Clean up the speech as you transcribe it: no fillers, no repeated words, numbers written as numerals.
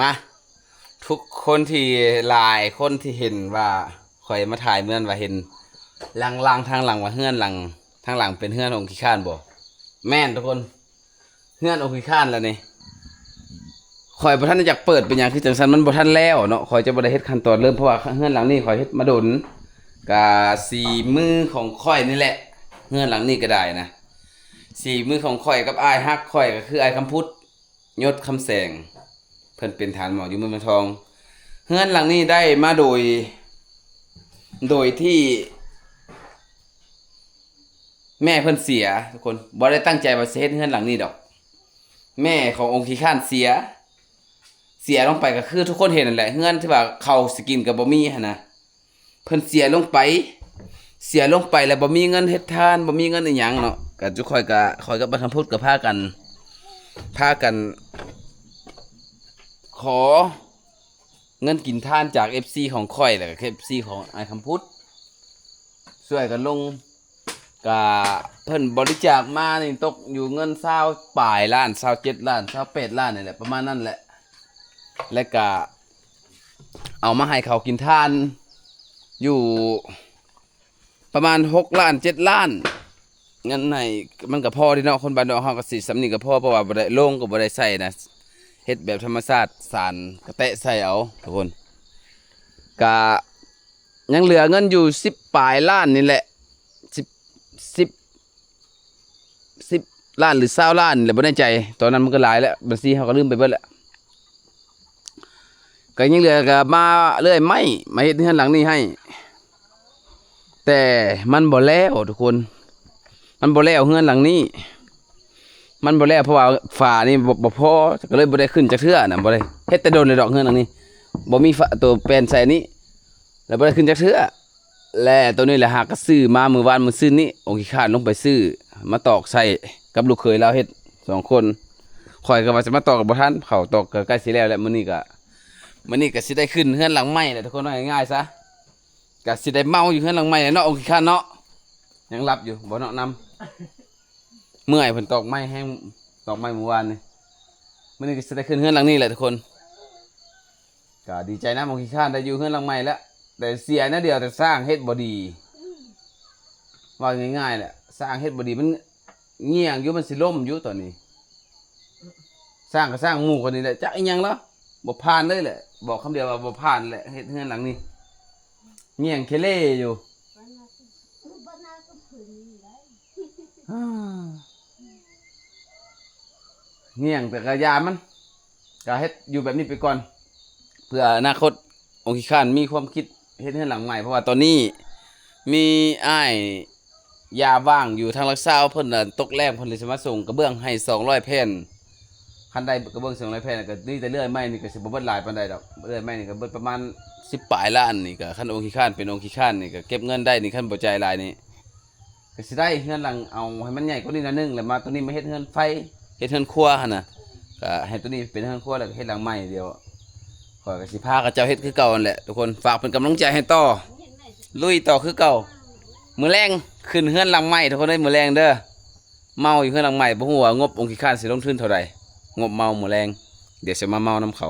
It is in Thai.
มาทุกคนที่หลายคนที่เห็นว่าข่อยมาถ่ายเมื่อนว่าเห็นหลังทางหลังว่าเฮือนหลังทางหลังเป็นเฮือนองค์ขี้ข้านบ่แม่นทุกคนเฮือนองค์ขี้ข้านแล้วนี่ข่อยบ่ทันได้อยากเปิดเป็นหยังคือจังซั่นมันบ่ทันแล้วเนาะข่อยจะบ่ได้เฮ็ดขั้นตอนเริ่มเพราะว่าเฮือนหลังนี้ข่อยเฮ็ดมาดนก็สีมือของข่อยนี่แหละเฮือนหลังนี้ก็ได้นะสีมือของข่อยกับอ้ายฮักข่อยก็คืออ้ายคำพุทธยศคำแสง เพิ่นเป็นฐานหมออยู่เมืองทองเฮือนหลังนี้ได้มาโดยที่แม่เพิ่นเสียทุกคนบ่ได้ตั้งใจว่าสิเฮ็ดเฮือนหลังนี้ดอกแม่ขององค์ขี้ข้านเสียลงไปก็คือทุกคนเห็นนั่นแหละเฮือนที่ว่าเขาสิกินก็บ่มีหั่นนะเพิ่นเสียลงไปแล้วบ่มีเงินเฮ็ดทานบ่มีเงินอีหยังเนาะก็ทุกข่อยก็บ่ทำพูดก็พากันขอ เงินกินท่านจาก FC ของข่อยแล้วก็ FC ของไอ้คำพุทธช่วยกันลงกะเพิ่นบริจาคมานี่ตกอยู่เงิน20ปลายล้าน27ล้าน28ล้านนี่แหละประมาณนั้นแหละและก็เอามาให้เขากินทานอยู่ประมาณ6ล้าน7ล้านเงินให้มันก็พอที่เนาะคนบ้านนอกเฮาก็สิสำนี้ก็พอเพราะว่าบ่ได้ลงก็บ่ได้ใช้นะเฮ็ดแบบธรรมชาติสารกระแตะใส่เอาทุกคน กะยังเหลือเงินอยู่10ปลายล้านนี่แหละ10 10 10 ล้านหรือ20ล้านนี่แหละบ่แน่ใจตอนนั้นมันก็หลายแล้วบัญชีเขาก็ลืมไปเบิดแล้วก็ยังเหลือก็มาเรื่อยมาเฮ็ดเฮือนหลังนี้ให้แต่มันบ่แล้วทุกคนมันบ่แล้วเฮือนหลังนี้มันบ่แล้วเพราะว่าฝานี่บ่พอก็เลยบ่ได้ขึ้นจักเทื่อน่ะบ่ได้เฮ็ดแต่โดนเลยดอกเฮือนหลังนี้บ่มีฝาตัวแปลนใส่นี้ แล้วบ่ได้ขึ้นจักเทื่อและตัวนี้แหละหากก็ซื้อมามื้อวานมื้อซื่นนี้องค์ขี้ข้านลงไปซื้อมาตอกใส่กับลูกเขยเราเฮ็ด2คนข่อยก็ว่าจะมาตอกกับบ่ทันเขาตอกก็ใกล้สิแล้วแหละมื้อนี้ก็สิได้ขึ้นเฮือนหลังใหม่แหละทุกคนว่าง่ายๆซะก็สิได้เมาอยู่เฮือนหลังใหม่แหละเนาะองค์ขี้ข้านเนาะยังหลับอยู่บ่เนาะนำเมื่อยเพิ่นตอกไม้แห้งตอกไม้เมื่อวานนี่มื้อนี้ก็สิได้ขึ้นเฮือนหลังนี้แหละทุกคนก็ดีใจนะองค์ขี้ข้านได้อยู่เฮือนหลังใหม่แล้ว แต่เสียนะเดียวแต่สร้างเฮ็ดบ่ดีว่าง่ายๆแหละสร้างเฮ็ดบ่ดีมันเงี่ยงอยู่มันสิล่มอยู่ตอนนี้สร้างก็สร้างหมู่คนนี้แหละจักอีหยังแล้วบ่ผ่านเลยแหละบอกคำเดียวว่าบ่ผ่านแหละเฮ็ดเฮือนหลังนี้เงี่ยงเคเล่อยู่ฮ่าเงี่ยงแต่กะยามันก็เฮ็ดอยู่แบบนี้ไปก่อนเพื่ออนาคตองค์ขี้ข้านมีความคิดเฮ็ดเฮือนหลังใหม่เพราะว่าตอนนี้มีอ้ายยาว่างอยู่ทางลักซาวเพิ่นน่ะตกแรงเพิ่นเลยสิมาส่งกระเบื้องให้200แผ่นคันใดกระเบื้อง200แผ่นก็นี่แต่เลื่อยไม้นี่ก็สิบ่เบิดหลายปานใดดอกเลื่อยไม้นี่ก็เบิดประมาณ10ปลายล้านนี่ก็คันองค์ขี้ข้านเป็นองค์ขี้ข้านนี่ก็เก็บเงินได้นี่คันบ่จ่ายหลายนี่ก็สิได้เฮือนหลังเอาให้มันใหญ่กว่านี้หน่อยนึงแล้วมาตัวนี้มาเฮ็ดเฮือนไฟเฮ็ดเฮือนครัวหั่นน่ะก็ให้ตัวนี้เป็นเฮือนครัวแล้วก็เฮ็ดหลังใหม่เดียวข้อยก็สิพากับเจ้าเฮ็ดคือเก่านั่นแหละทุกคนฝากเป็นกำลังใจให้ต่อลุยต่อคือเก่ามื้อแรงขึ้นเฮือนหลังใหม่ทุกคนได้มื้อแรงเด้อเมาอยู่เฮือนหลังใหม่บ่ฮู้ว่างบองค์ขี้ข้านสิลงทุนเท่าใดงบเมามื้อแรงเดี๋ยวสิมาเมานํเขา